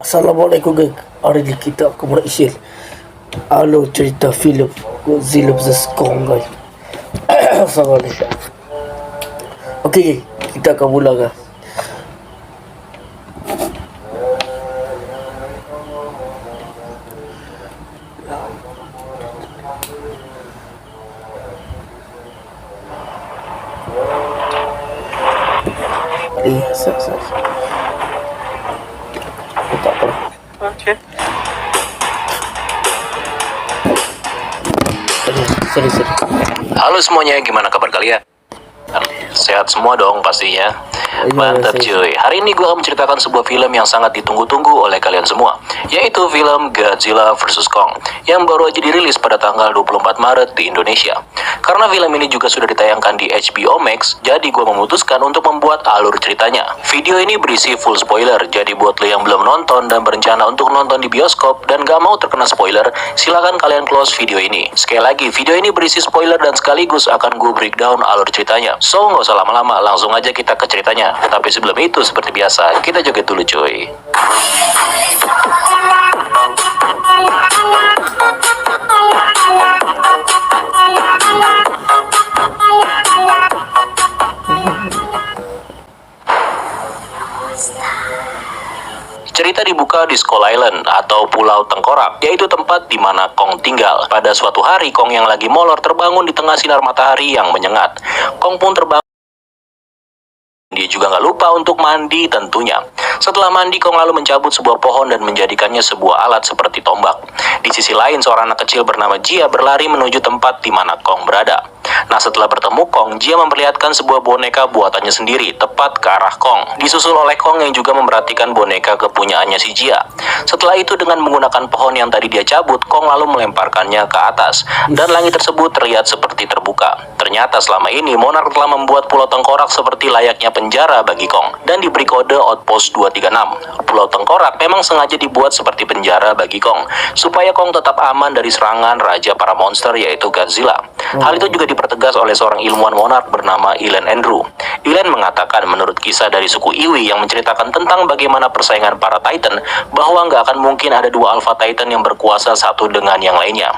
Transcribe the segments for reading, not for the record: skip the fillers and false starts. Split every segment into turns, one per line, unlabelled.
Assalamualaikum geng. Hari ni kita akan mereaksi alur cerita filem Godzilla vs Kong guys. Assalamualaikum. Okey geng, kita akan mula kan. Sat. Tak apa.
Okay.
Sorry.
Halo semuanya, gimana kabar kalian? Sehat semua dong pastinya. Mantap cuy. Hari ini gue akan menceritakan sebuah film yang sangat ditunggu-tunggu oleh kalian semua, yaitu film Godzilla vs Kong yang baru aja dirilis pada tanggal 24 Maret di Indonesia. Karena film ini juga sudah ditayangkan di HBO Max, jadi gue memutuskan untuk membuat alur ceritanya. Video ini berisi full spoiler, jadi buat lo yang belum nonton dan berencana untuk nonton di bioskop dan gak mau terkena spoiler, silakan kalian close video ini. Sekali lagi, video ini berisi spoiler dan sekaligus akan gue breakdown alur ceritanya. So gak usah lama-lama, langsung aja kita ke ceritanya. Tapi sebelum itu, seperti biasa, kita joget dulu cuy. Cerita dibuka di Skull Island atau Pulau Tengkorak, yaitu tempat di mana Kong tinggal. Pada suatu hari, Kong yang lagi molor terbangun di tengah sinar matahari yang menyengat. Kong pun terbangun. Dia juga nggak lupa untuk mandi tentunya. Setelah mandi, Kong lalu mencabut sebuah pohon dan menjadikannya sebuah alat seperti tombak. Di sisi lain, seorang anak kecil bernama Jia berlari menuju tempat di mana Kong berada. Nah, setelah bertemu Kong, Jia memperlihatkan sebuah boneka buatannya sendiri, tepat ke arah Kong. Disusul oleh Kong yang juga memperhatikan boneka kepunyaannya si Jia. Setelah itu, dengan menggunakan pohon yang tadi dia cabut, Kong lalu melemparkannya ke atas. Dan langit tersebut terlihat seperti terbuka. Ternyata selama ini, Monarch telah membuat Pulau Tengkorak seperti layaknya penjara bagi Kong. Dan diberi kode Outpost 236. Pulau Tengkorak memang sengaja dibuat seperti penjara bagi Kong, supaya Kong tetap aman dari serangan raja para monster yaitu Godzilla. Hal itu juga dipertegas oleh seorang ilmuwan Monarch bernama Ilan Andrew. Ilan mengatakan menurut kisah dari suku Iwi yang menceritakan tentang bagaimana persaingan para Titan, bahwa nggak akan mungkin ada dua Alpha Titan yang berkuasa satu dengan yang lainnya.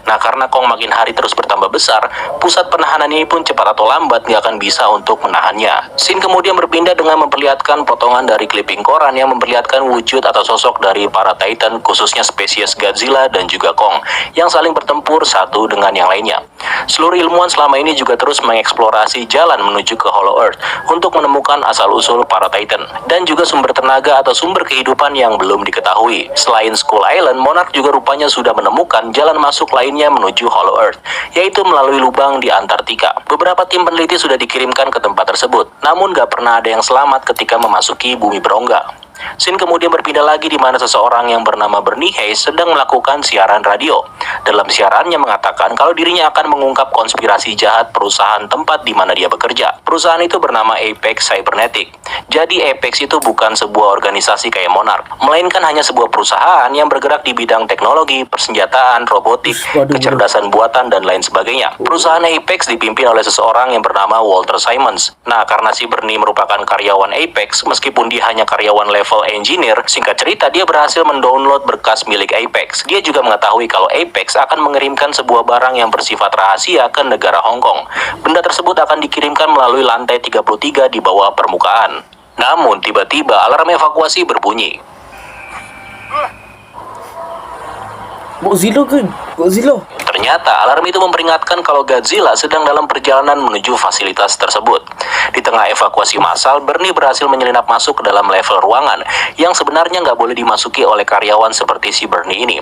Nah, karena Kong makin hari terus bertambah besar, pusat penahanan ini pun cepat atau lambat nggak akan bisa untuk menahannya. Scene kemudian berpindah dengan memperlihatkan potongan dari clipping koran yang memperlihatkan wujud atau sosok dari para Titan, khususnya spesies Godzilla dan juga Kong, yang saling bertempur satu dengan yang lainnya. Seluruh ilmuwan selama ini juga terus mengeksplorasi jalan menuju ke Hollow Earth untuk menemukan asal-usul para Titan dan juga sumber tenaga atau sumber kehidupan yang belum diketahui. Selain Skull Island, Monarch juga rupanya sudah menemukan jalan masuk lainnya menuju Hollow Earth, yaitu melalui lubang di Antartika. Beberapa tim peneliti sudah dikirimkan ke tempat tersebut, namun gak pernah ada yang selamat ketika memasuki bumi berongga. Scene kemudian berpindah lagi di mana seseorang yang bernama Bernie Hayes sedang melakukan siaran radio. Dalam siarannya mengatakan kalau dirinya akan mengungkap konspirasi jahat perusahaan tempat di mana dia bekerja. Perusahaan itu bernama Apex Cybernetic. Jadi Apex itu bukan sebuah organisasi kayak Monarch, melainkan hanya sebuah perusahaan yang bergerak di bidang teknologi, persenjataan, robotik, kecerdasan buatan, dan lain sebagainya. Perusahaan Apex dipimpin oleh seseorang yang bernama Walter Simons. Nah, karena si Bernie merupakan karyawan Apex, meskipun dia hanya karyawan level engineer, singkat cerita dia berhasil mendownload berkas milik Apex. Dia juga mengetahui kalau Apex akan mengirimkan sebuah barang yang bersifat rahasia ke negara Hong Kong. Benda tersebut akan dikirimkan melalui lantai 33 di bawah permukaan. Namun tiba-tiba alarm evakuasi berbunyi.
Godzilla.
Ternyata alarm itu memperingatkan kalau Godzilla sedang dalam perjalanan menuju fasilitas tersebut. Di tengah evakuasi massal, Bernie berhasil menyelinap masuk ke dalam level ruangan yang sebenarnya nggak boleh dimasuki oleh karyawan seperti si Bernie ini.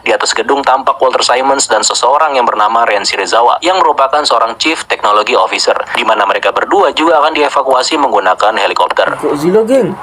Di atas gedung tampak Walter Simons dan seseorang yang bernama Ren Shirezawa yang merupakan seorang Chief Technology Officer, di mana mereka berdua juga akan dievakuasi menggunakan helikopter.
Godzilla geng.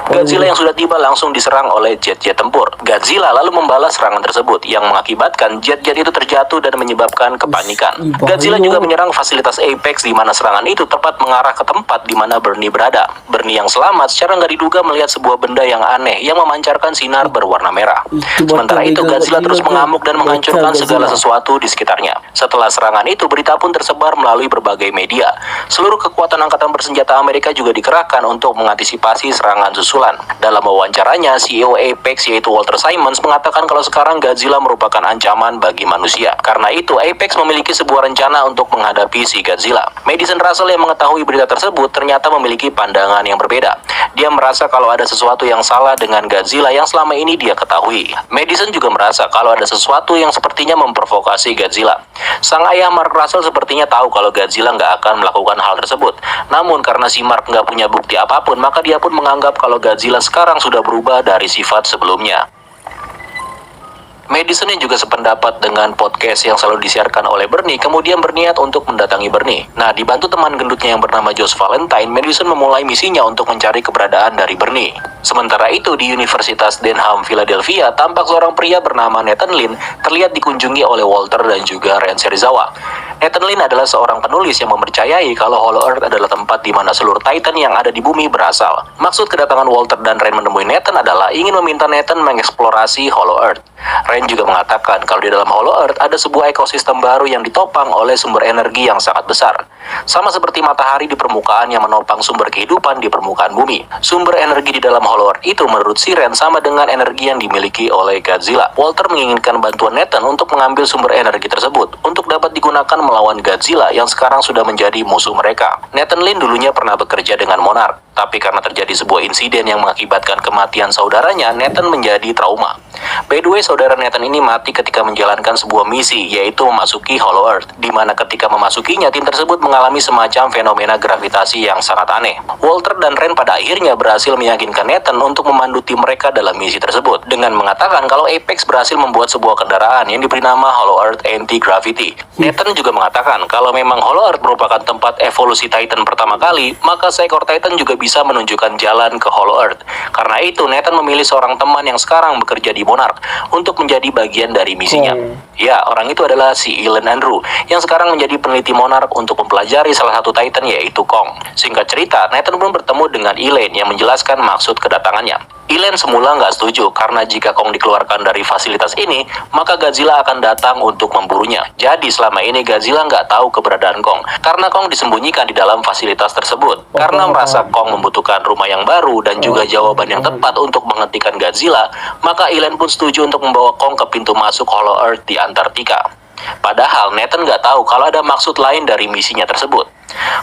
Godzilla yang sudah tiba langsung diserang oleh jet-jet tempur. Godzilla lalu membalas serangan tersebut yang mengakibatkan jet-jet itu terjatuh dan menyebabkan kepanikan. Godzilla juga menyerang fasilitas Apex di mana serangan itu tepat mengarah ke tempat di mana Bernie berada. Bernie yang selamat secara nggak diduga melihat sebuah benda yang aneh yang memancarkan sinar berwarna merah. Sementara itu Godzilla terus mengamuk dan menghancurkan segala sesuatu di sekitarnya. Setelah serangan itu, berita pun tersebar melalui berbagai media. Seluruh kekuatan angkatan bersenjata Amerika juga dikerahkan untuk mengantisipasi serangan serangan susulan. Dalam wawancaranya, CEO Apex yaitu Walter Simmons mengatakan kalau sekarang Godzilla merupakan ancaman bagi manusia. Karena itu, Apex memiliki sebuah rencana untuk menghadapi si Godzilla. Madison Russell yang mengetahui berita tersebut ternyata memiliki pandangan yang berbeda. Dia merasa kalau ada sesuatu yang salah dengan Godzilla yang selama ini dia ketahui. Madison juga merasa kalau ada sesuatu yang sepertinya memprovokasi Godzilla. Sang ayah Mark Russell sepertinya tahu kalau Godzilla nggak akan melakukan hal tersebut. Namun karena si Mark nggak punya bukti apapun, maka dia pun menganggap kalau Godzilla sekarang sudah berubah dari sifat sebelumnya. Madison yang juga sependapat dengan podcast yang selalu disiarkan oleh Bernie, kemudian berniat untuk mendatangi Bernie. Nah, dibantu teman gendutnya yang bernama Josh Valentine, Madison memulai misinya untuk mencari keberadaan dari Bernie. Sementara itu, di Universitas Denham, Philadelphia, tampak seorang pria bernama Nathan Lin terlihat dikunjungi oleh Walter dan juga Ren Serizawa. Nathan Lin adalah seorang penulis yang mempercayai kalau Hollow Earth adalah tempat di mana seluruh Titan yang ada di bumi berasal. Maksud kedatangan Walter dan Ren menemui Nathan adalah ingin meminta Nathan mengeksplorasi Hollow Earth. Ren juga mengatakan kalau di dalam Hollow Earth ada sebuah ekosistem baru yang ditopang oleh sumber energi yang sangat besar. Sama seperti matahari di permukaan yang menopang sumber kehidupan di permukaan bumi. Sumber energi di dalam Hollow Earth itu menurut si Ren sama dengan energi yang dimiliki oleh Godzilla. Walter menginginkan bantuan Nathan untuk mengambil sumber energi tersebut untuk dapat digunakan melawan Godzilla yang sekarang sudah menjadi musuh mereka. Nathan Lin dulunya pernah bekerja dengan Monarch, tapi karena terjadi sebuah insiden yang mengakibatkan kematian saudaranya, Nathan menjadi trauma. By the way, saudara Nathan ini mati ketika menjalankan sebuah misi, yaitu memasuki Hollow Earth, di mana ketika memasukinya, tim tersebut mengalami semacam fenomena gravitasi yang sangat aneh. Walter dan Ren pada akhirnya berhasil meyakinkan Nathan untuk memandu tim mereka dalam misi tersebut, dengan mengatakan kalau Apex berhasil membuat sebuah kendaraan yang diberi nama Hollow Earth Anti-Gravity. Nathan juga mengatakan kalau memang Hollow Earth merupakan tempat evolusi Titan pertama kali, maka seekor Titan juga bisa menunjukkan jalan ke Hollow Earth. Karena itu, Nathan memilih seorang teman yang sekarang bekerja di Monarch untuk menjadi bagian dari misinya. Ya, orang itu adalah si Ilan Andrew, yang sekarang menjadi peneliti Monarch untuk mempelajari salah satu Titan yaitu Kong. Singkat cerita, Nathan pun bertemu dengan Ilan yang menjelaskan maksud kedatangannya. Ilan semula nggak setuju karena jika Kong dikeluarkan dari fasilitas ini, maka Godzilla akan datang untuk memburunya. Jadi selama ini Godzilla nggak tahu keberadaan Kong, karena Kong disembunyikan di dalam fasilitas tersebut. Karena merasa Kong membutuhkan rumah yang baru dan juga jawaban yang tepat untuk menghentikan Godzilla, maka Ilan pun setuju untuk membawa Kong ke pintu masuk Hollow Earth di Antartika. Padahal Nathan nggak tahu kalau ada maksud lain dari misinya tersebut.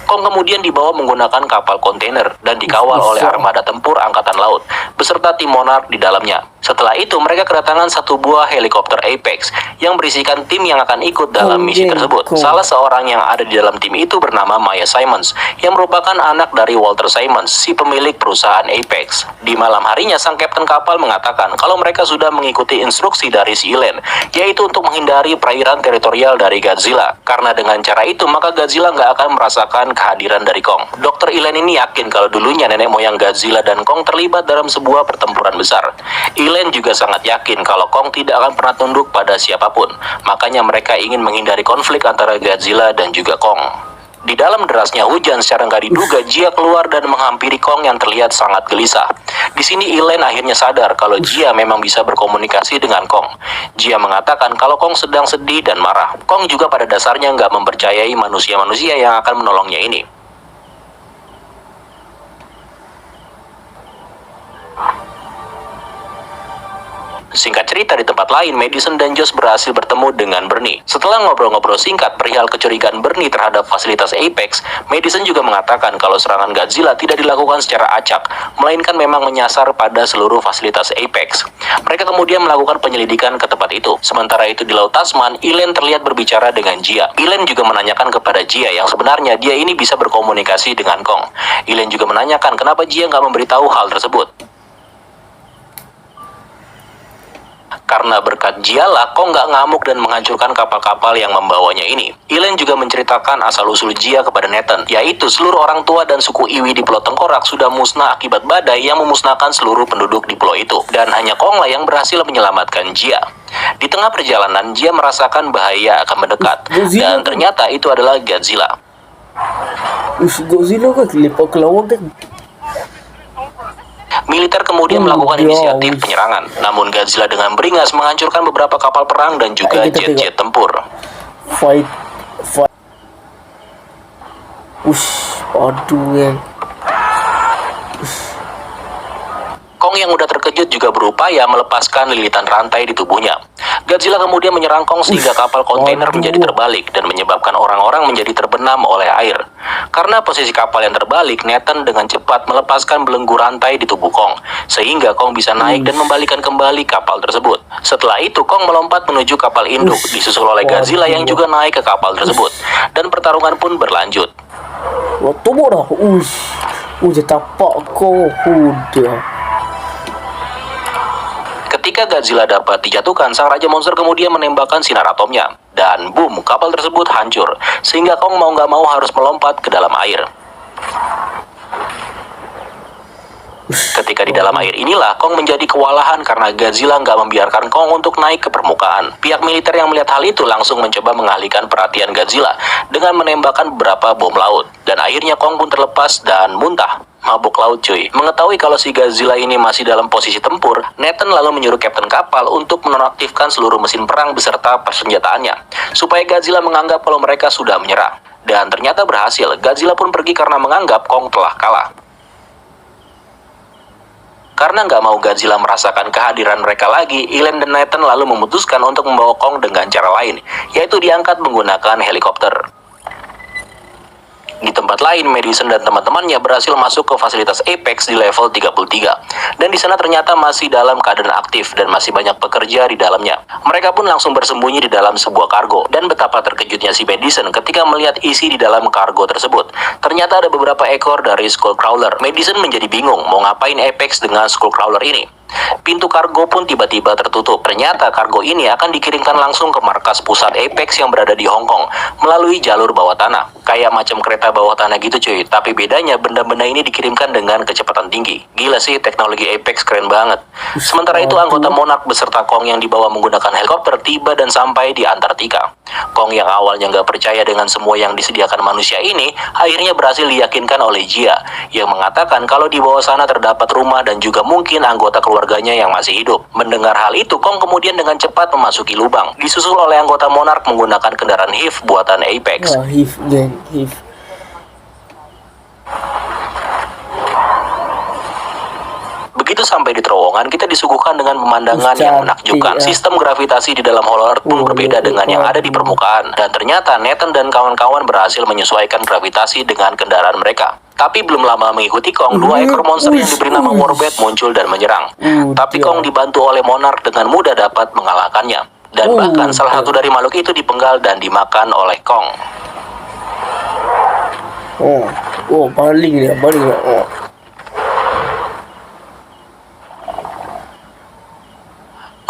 Kong kemudian dibawa menggunakan kapal kontainer dan dikawal oleh armada tempur angkatan laut beserta tim Monarch di dalamnya. Setelah itu mereka kedatangan satu buah helikopter Apex yang berisikan tim yang akan ikut dalam misi tersebut. Salah seorang yang ada di dalam tim itu bernama Maya Simmons yang merupakan anak dari Walter Simmons, si pemilik perusahaan Apex. Di malam harinya sang kapten kapal mengatakan kalau mereka sudah mengikuti instruksi dari si Ilan, yaitu untuk menghindari perairan teritorial dari Godzilla. Karena dengan cara itu maka Godzilla nggak akan merasakan kehadiran dari Kong. Dr. Ilan ini yakin kalau dulunya nenek moyang Godzilla dan Kong terlibat dalam sebuah pertempuran besar. Ilan juga sangat yakin kalau Kong tidak akan pernah tunduk pada siapapun. Makanya mereka ingin menghindari konflik antara Godzilla dan juga Kong. Di dalam derasnya hujan secara nggak diduga, Jia keluar dan menghampiri Kong yang terlihat sangat gelisah. Di sini Ilan akhirnya sadar kalau Jia memang bisa berkomunikasi dengan Kong. Jia mengatakan kalau Kong sedang sedih dan marah. Kong juga pada dasarnya nggak mempercayai manusia-manusia yang akan menolongnya ini. Singkat cerita, di tempat lain, Madison dan Josh berhasil bertemu dengan Bernie. Setelah ngobrol-ngobrol singkat perihal kecurigaan Bernie terhadap fasilitas Apex, Madison juga mengatakan kalau serangan Godzilla tidak dilakukan secara acak, melainkan memang menyasar pada seluruh fasilitas Apex. Mereka kemudian melakukan penyelidikan ke tempat itu. Sementara itu di Laut Tasman, Ilan terlihat berbicara dengan Jia. Ilan juga menanyakan kepada Jia yang sebenarnya dia ini bisa berkomunikasi dengan Kong. Ilan juga menanyakan kenapa Jia nggak memberitahu hal tersebut. Karena berkat Jia-lah Kong nggak ngamuk dan menghancurkan kapal-kapal yang membawanya ini. Ilan juga menceritakan asal-usul Jia kepada Nathan, yaitu seluruh orang tua dan suku Iwi di Pulau Tengkorak sudah musnah akibat badai yang memusnahkan seluruh penduduk di pulau itu. Dan hanya Kong lah yang berhasil menyelamatkan Jia. Di tengah perjalanan, Jia merasakan bahaya akan mendekat. Dan ternyata itu adalah Godzilla.
Godzilla kan lepak ke lawan kan.
Militer kemudian melakukan inisiatif penyerangan, namun Godzilla dengan beringas menghancurkan beberapa kapal perang dan juga jet-jet tempur.
Fight. Aduh ya.
Kong yang udah terkejut juga berupaya melepaskan lilitan rantai di tubuhnya. Godzilla kemudian menyerang Kong sehingga kapal kontainer menjadi terbalik dan menyebabkan orang-orang menjadi terbenam oleh air. Karena posisi kapal yang terbalik, Nathan dengan cepat melepaskan belenggu rantai di tubuh Kong, sehingga Kong bisa naik dan membalikan kembali kapal tersebut. Setelah itu, Kong melompat menuju kapal induk, disusul oleh Godzilla yang juga naik ke kapal tersebut, dan pertarungan pun berlanjut.
Wah, tunggu dah. Dia tapak kau. Udah.
Ketika Godzilla dapat dijatuhkan, sang Raja Monster kemudian menembakkan sinar atomnya. Dan boom, kapal tersebut hancur, sehingga Kong mau nggak mau harus melompat ke dalam air. Ketika di dalam air inilah, Kong menjadi kewalahan karena Godzilla nggak membiarkan Kong untuk naik ke permukaan. Pihak militer yang melihat hal itu langsung mencoba mengalihkan perhatian Godzilla dengan menembakkan beberapa bom laut. Dan akhirnya Kong pun terlepas dan muntah. Mabuk laut cuy. Mengetahui kalau si Godzilla ini masih dalam posisi tempur, Nathan lalu menyuruh kapten kapal untuk menonaktifkan seluruh mesin perang beserta persenjataannya, supaya Godzilla menganggap kalau mereka sudah menyerah. Dan ternyata berhasil, Godzilla pun pergi karena menganggap Kong telah kalah. Karena nggak mau Godzilla merasakan kehadiran mereka lagi, Elaine dan Nathan lalu memutuskan untuk membawa Kong dengan cara lain, yaitu diangkat menggunakan helikopter. Di tempat lain, Madison dan teman-temannya berhasil masuk ke fasilitas Apex di level 33. Dan di sana ternyata masih dalam keadaan aktif dan masih banyak pekerja di dalamnya. Mereka pun langsung bersembunyi di dalam sebuah kargo. Dan betapa terkejutnya si Madison ketika melihat isi di dalam kargo tersebut. Ternyata ada beberapa ekor dari Skullcrawler. Madison menjadi bingung mau ngapain Apex dengan Skullcrawler ini. Pintu kargo pun tiba-tiba tertutup. Ternyata kargo ini akan dikirimkan langsung ke markas pusat Apex yang berada di Hong Kong melalui jalur bawah tanah. Kayak macam kereta bawah tanah gitu cuy. Tapi bedanya benda-benda ini dikirimkan dengan kecepatan tinggi. Gila sih, teknologi Apex keren banget. Sementara itu anggota Monarch beserta Kong yang dibawa menggunakan helikopter tiba dan sampai di Antartika. Kong yang awalnya nggak percaya dengan semua yang disediakan manusia ini, akhirnya berhasil diyakinkan oleh Jia, yang mengatakan kalau di bawah sana terdapat rumah dan juga mungkin anggota keluarganya yang masih hidup. Mendengar hal itu, Kong kemudian dengan cepat memasuki lubang, disusul oleh anggota Monarch menggunakan kendaraan HIV buatan Apex.
Wah, HIV.
Begitu sampai di terowongan, kita disuguhkan dengan pemandangan yang menakjubkan. Sistem gravitasi di dalam Hollow Earth pun berbeda dengan yang ada di permukaan. Dan ternyata Nathan dan kawan-kawan berhasil menyesuaikan gravitasi dengan kendaraan mereka. Tapi belum lama mengikuti Kong, dua ekor monster yang diberi nama Warbird muncul dan menyerang. Tapi Kong dibantu oleh Monarch dengan mudah dapat mengalahkannya. Dan bahkan salah satu dari makhluk itu dipenggal dan dimakan oleh Kong.
Baling dia.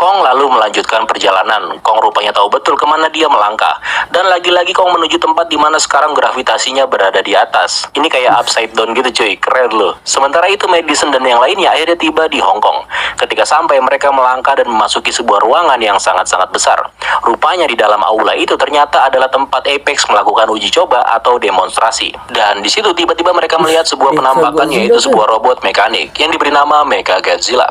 Kong lalu melanjutkan perjalanan. Kong rupanya tahu betul kemana dia melangkah. Dan lagi-lagi Kong menuju tempat di mana sekarang gravitasinya berada di atas. Ini kayak upside down gitu cuy, keren loh. Sementara itu Madison dan yang lainnya akhirnya tiba di Hong Kong. Ketika sampai mereka melangkah dan memasuki sebuah ruangan yang sangat-sangat besar. Rupanya di dalam aula itu ternyata adalah tempat Apex melakukan uji coba atau demonstrasi. Dan di situ tiba-tiba mereka melihat sebuah penampakan, yaitu sebuah robot mekanik yang diberi nama Mecha Godzilla.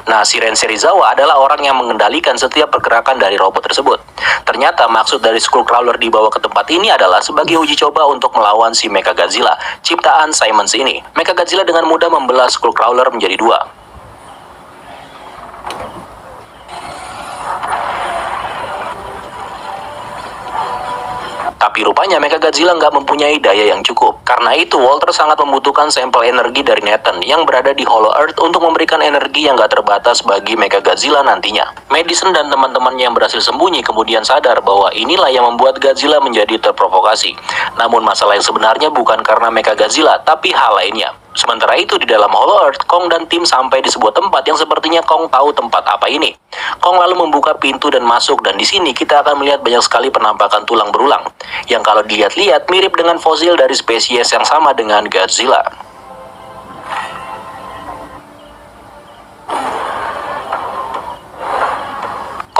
Nah, Shiren Serizawa adalah orang yang mengendalikan setiap pergerakan dari robot tersebut. Ternyata maksud dari Skullcrawler dibawa ke tempat ini adalah sebagai uji coba untuk melawan si Mecha Godzilla, ciptaan Simmons ini. Mecha Godzilla dengan mudah membelah Skullcrawler menjadi dua. Tapi rupanya Mecha Godzilla nggak mempunyai daya yang cukup. Karena itu, Walter sangat membutuhkan sampel energi dari Nathan yang berada di Hollow Earth untuk memberikan energi yang nggak terbatas bagi Mecha Godzilla nantinya. Madison dan teman-temannya yang berhasil sembunyi kemudian sadar bahwa inilah yang membuat Godzilla menjadi terprovokasi. Namun masalah yang sebenarnya bukan karena Mecha Godzilla, tapi hal lainnya. Sementara itu di dalam Hollow Earth, Kong dan tim sampai di sebuah tempat yang sepertinya Kong tahu tempat apa ini. Kong lalu membuka pintu dan masuk, dan di sini kita akan melihat banyak sekali penampakan tulang berulang yang kalau dilihat-lihat mirip dengan fosil dari spesies yang sama dengan Godzilla.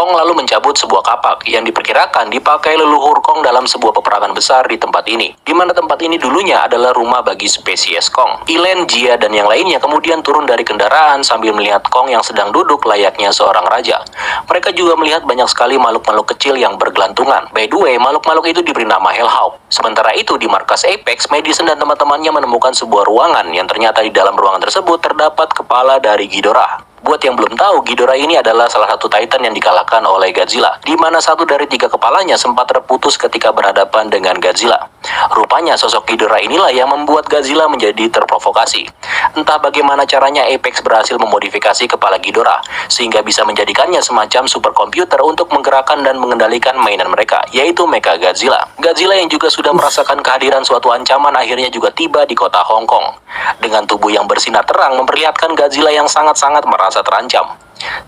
Kong lalu mencabut sebuah kapak yang diperkirakan dipakai leluhur Kong dalam sebuah peperangan besar di tempat ini, di mana tempat ini dulunya adalah rumah bagi spesies Kong. Ilen, Jia, dan yang lainnya kemudian turun dari kendaraan sambil melihat Kong yang sedang duduk layaknya seorang raja. Mereka juga melihat banyak sekali makhluk-makhluk kecil yang bergelantungan. By the way, makhluk-makhluk itu diberi nama Hellhawk. Sementara itu, di markas Apex, Madison dan teman-temannya menemukan sebuah ruangan yang ternyata di dalam ruangan tersebut terdapat kepala dari Ghidorah. Buat yang belum tahu, Ghidorah ini adalah salah satu Titan yang dikalahkan oleh Godzilla, di mana satu dari 3 kepalanya sempat terputus ketika berhadapan dengan Godzilla. Rupanya sosok Ghidorah inilah yang membuat Godzilla menjadi terprovokasi. Entah bagaimana caranya Apex berhasil memodifikasi kepala Ghidorah, sehingga bisa menjadikannya semacam superkomputer untuk menggerakkan dan mengendalikan mainan mereka, yaitu Mecha Godzilla. Godzilla yang juga sudah merasakan kehadiran suatu ancaman akhirnya juga tiba di kota Hong Kong. Dengan tubuh yang bersinar terang memperlihatkan Godzilla yang sangat-sangat merasa terancam.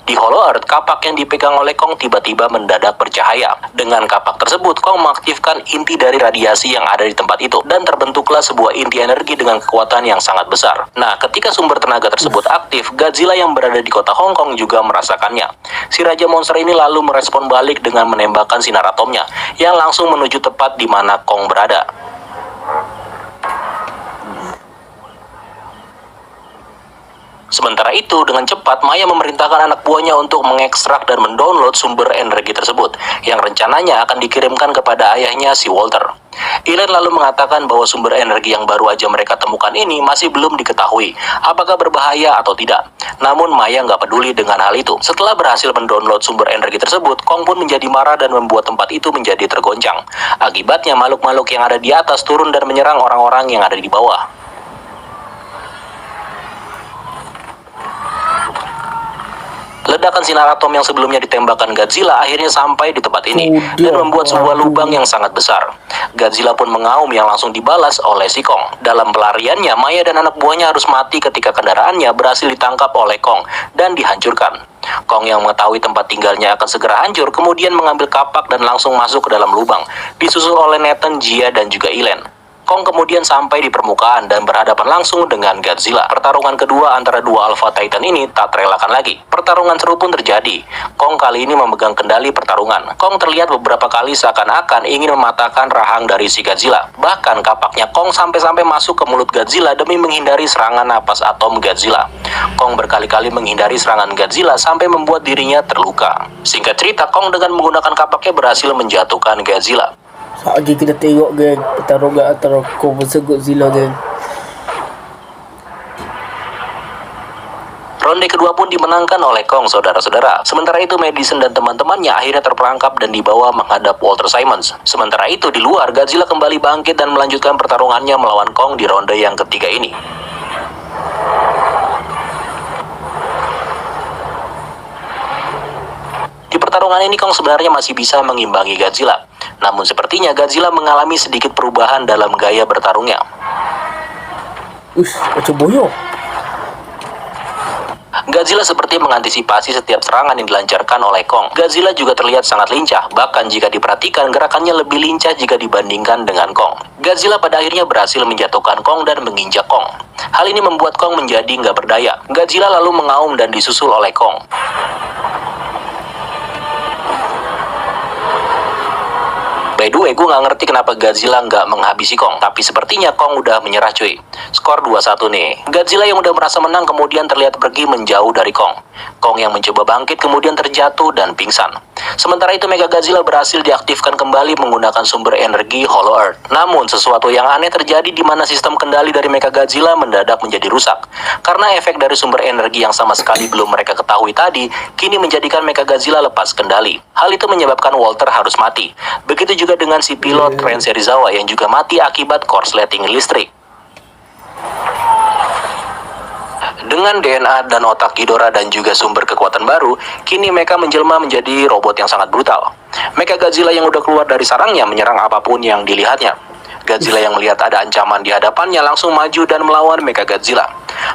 Di Hollow Earth, kapak yang dipegang oleh Kong tiba-tiba mendadak bercahaya. Dengan kapak tersebut, Kong mengaktifkan inti dari radiasi yang ada di tempat itu, dan terbentuklah sebuah inti energi dengan kekuatan yang sangat besar. Nah, ketika sumber tenaga tersebut aktif, Godzilla yang berada di kota Hong Kong juga merasakannya. Si Raja Monster ini lalu merespon balik dengan menembakkan sinar atomnya, yang langsung menuju tepat di mana Kong berada. Sementara itu, dengan cepat, Maya memerintahkan anak buahnya untuk mengekstrak dan mendownload sumber energi tersebut, yang rencananya akan dikirimkan kepada ayahnya, si Walter. Ilen lalu mengatakan bahwa sumber energi yang baru aja mereka temukan ini masih belum diketahui apakah berbahaya atau tidak. Namun Maya nggak peduli dengan hal itu. Setelah berhasil mendownload sumber energi tersebut, Kong pun menjadi marah dan membuat tempat itu menjadi tergoncang. Akibatnya, makhluk-makhluk yang ada di atas turun dan menyerang orang-orang yang ada di bawah. Ledakan sinar atom yang sebelumnya ditembakkan Godzilla akhirnya sampai di tempat ini dan membuat sebuah lubang yang sangat besar. Godzilla pun mengaum yang langsung dibalas oleh si Kong. Dalam pelariannya, Maya dan anak buahnya harus mati ketika kendaraannya berhasil ditangkap oleh Kong dan dihancurkan. Kong yang mengetahui tempat tinggalnya akan segera hancur kemudian mengambil kapak dan langsung masuk ke dalam lubang, disusul oleh Nathan, Jia, dan juga Ilen. Kong kemudian sampai di permukaan dan berhadapan langsung dengan Godzilla. Pertarungan kedua antara dua Alpha Titan ini tak terelakkan lagi. Pertarungan seru pun terjadi. Kong kali ini memegang kendali pertarungan. Kong terlihat beberapa kali seakan-akan ingin mematahkan rahang dari si Godzilla. Bahkan kapaknya Kong sampai-sampai masuk ke mulut Godzilla demi menghindari serangan napas atom Godzilla. Kong berkali-kali menghindari serangan Godzilla sampai membuat dirinya terluka. Singkat cerita, Kong dengan menggunakan kapaknya berhasil menjatuhkan Godzilla.
Saat kita tengok geng pertarungan antara Kong versus Godzilla geng.
Ronde kedua pun dimenangkan oleh Kong, saudara-saudara. Sementara itu, Madison dan teman-temannya akhirnya terperangkap dan dibawa menghadap Walter Simmons. Sementara itu, di luar, Godzilla kembali bangkit dan melanjutkan pertarungannya melawan Kong di ronde yang ketiga ini. Di pertarungan ini, Kong sebenarnya masih bisa mengimbangi Godzilla. Namun sepertinya Godzilla mengalami sedikit perubahan dalam gaya bertarungnya.
Macam boyo.
Godzilla seperti mengantisipasi setiap serangan yang dilancarkan oleh Kong. Godzilla juga terlihat sangat lincah, bahkan jika diperhatikan gerakannya lebih lincah jika dibandingkan dengan Kong. Godzilla pada akhirnya berhasil menjatuhkan Kong dan menginjak Kong. Hal ini membuat Kong menjadi nggak berdaya. Godzilla lalu mengaum dan disusul oleh Kong. By the way, gue nggak ngerti kenapa Godzilla nggak menghabisi Kong, tapi sepertinya Kong udah menyerah cuy. Skor 2-1 nih. Godzilla yang udah merasa menang kemudian terlihat pergi menjauh dari Kong. Kong yang mencoba bangkit kemudian terjatuh dan pingsan. Sementara itu Mega Godzilla berhasil diaktifkan kembali menggunakan sumber energi Hollow Earth. Namun sesuatu yang aneh terjadi di mana sistem kendali dari Mega Godzilla mendadak menjadi rusak. Karena efek dari sumber energi yang sama sekali belum mereka ketahui tadi, kini menjadikan Mega Godzilla lepas kendali. Hal itu menyebabkan Walter harus mati. Begitu juga dengan si pilot Ren Serizawa yang juga mati akibat korsleting listrik. Dengan DNA dan otak Ghidorah dan juga sumber kekuatan baru, kini Mecha menjelma menjadi robot yang sangat brutal. Mecha Godzilla yang udah keluar dari sarangnya menyerang apapun yang dilihatnya. Godzilla yang melihat ada ancaman di hadapannya langsung maju dan melawan Mecha Godzilla.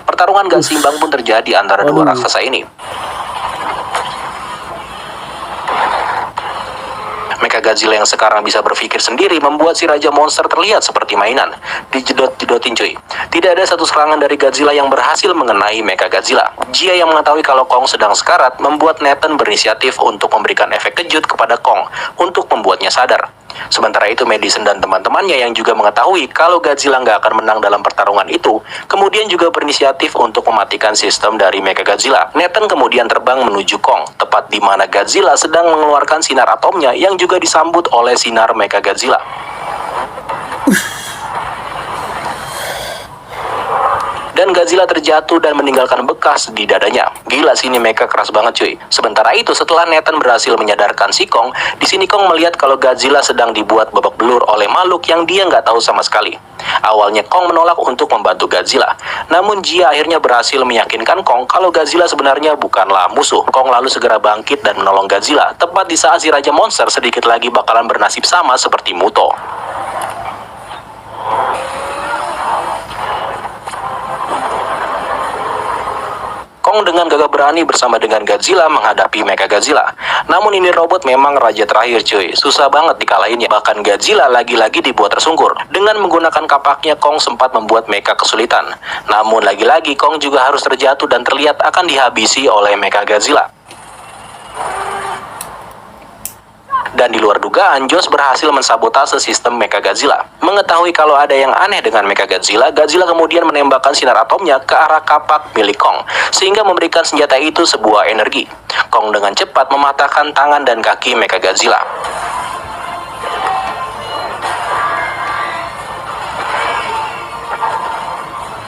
Pertarungan gak seimbang pun terjadi antara dua raksasa ini. Mecha Mechagodzilla yang sekarang bisa berpikir sendiri membuat si Raja Monster terlihat seperti mainan. Dijedot-jedotin cuy. Tidak ada satu serangan dari Godzilla yang berhasil mengenai Mechagodzilla. Jia yang mengetahui kalau Kong sedang sekarat membuat Nathan berinisiatif untuk memberikan efek kejut kepada Kong untuk membuatnya sadar. Sementara itu Madison dan teman-temannya yang juga mengetahui kalau Godzilla nggak akan menang dalam pertarungan itu, kemudian juga berinisiatif untuk mematikan sistem dari Mechagodzilla. Nathan kemudian terbang menuju Kong, tepat di mana Godzilla sedang mengeluarkan sinar atomnya yang juga disambut oleh sinar Mechagodzilla. Dan Godzilla terjatuh dan meninggalkan bekas di dadanya. Gila sih, ini mecha keras banget cuy. Sementara itu setelah Nathan berhasil menyadarkan si Kong, di sini Kong melihat kalau Godzilla sedang dibuat babak belur oleh makhluk yang dia nggak tahu sama sekali. Awalnya Kong menolak untuk membantu Godzilla, namun Jia akhirnya berhasil meyakinkan Kong kalau Godzilla sebenarnya bukanlah musuh. Kong lalu segera bangkit dan menolong Godzilla, tepat di saat si Raja Monster sedikit lagi bakalan bernasib sama seperti Muto. Kong dengan gagah berani bersama dengan Godzilla menghadapi Mechagodzilla. Namun ini robot memang raja terakhir cuy, susah banget dikalahinnya. Bahkan Godzilla lagi-lagi dibuat tersungkur. Dengan menggunakan kapaknya, Kong sempat membuat Mecha kesulitan. Namun lagi-lagi Kong juga harus terjatuh dan terlihat akan dihabisi oleh Mechagodzilla. Dan di luar dugaan, Josh berhasil mensabotase sistem Mechagodzilla. Mengetahui kalau ada yang aneh dengan Mechagodzilla, Godzilla kemudian menembakkan sinar atomnya ke arah kapak milik Kong, sehingga memberikan senjata itu sebuah energi. Kong dengan cepat mematahkan tangan dan kaki Mechagodzilla.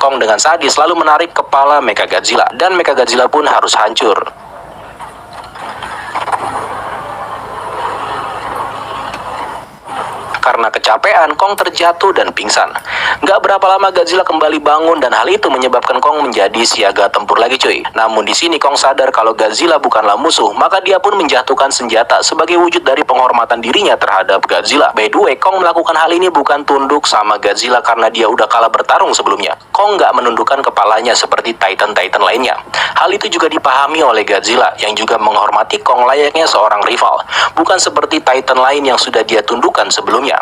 Kong dengan sadis lalu menarik kepala Mechagodzilla, dan Mechagodzilla pun harus hancur. Karena kecapean, Kong terjatuh dan pingsan. Gak berapa lama Godzilla kembali bangun dan hal itu menyebabkan Kong menjadi siaga tempur lagi cuy. Namun di sini Kong sadar kalau Godzilla bukanlah musuh, maka dia pun menjatuhkan senjata sebagai wujud dari penghormatan dirinya terhadap Godzilla. By the way, Kong melakukan hal ini bukan tunduk sama Godzilla karena dia udah kalah bertarung sebelumnya. Kong gak menundukkan kepalanya seperti Titan-Titan lainnya. Hal itu juga dipahami oleh Godzilla yang juga menghormati Kong layaknya seorang rival, bukan seperti Titan lain yang sudah dia tundukkan sebelumnya.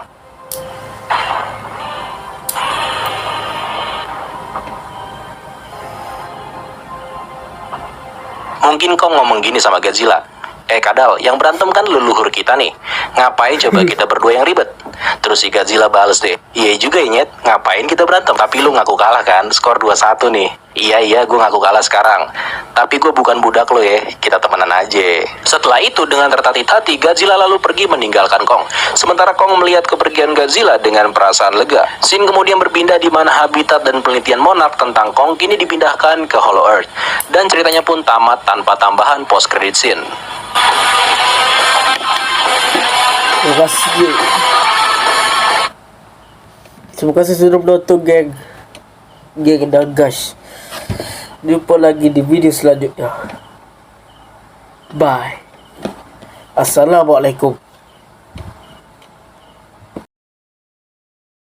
Mungkin Kong ngomong gini sama Godzilla, Kadal, yang berantem kan leluhur kita nih. Ngapain coba kita berdua yang ribet? Terus si Godzilla bales deh, iya juga ya Nyet, ngapain kita berantem? Tapi lu ngaku kalah kan, skor 2-1 nih. Iya, gue ngaku kalah sekarang. Tapi gue bukan budak lo ya, kita temenan aja. Setelah itu dengan tertatih-tatih, Godzilla lalu pergi meninggalkan Kong. Sementara Kong melihat kepergian Godzilla dengan perasaan lega. Scene kemudian berpindah di mana habitat dan penelitian Monarch tentang Kong kini dipindahkan ke Hollow Earth. Dan ceritanya pun tamat tanpa tambahan post-credit scene.
Terima kasih. Terima kasih sudah menonton geng dan guys. Jumpa lagi di video selanjutnya. Bye. Assalamualaikum.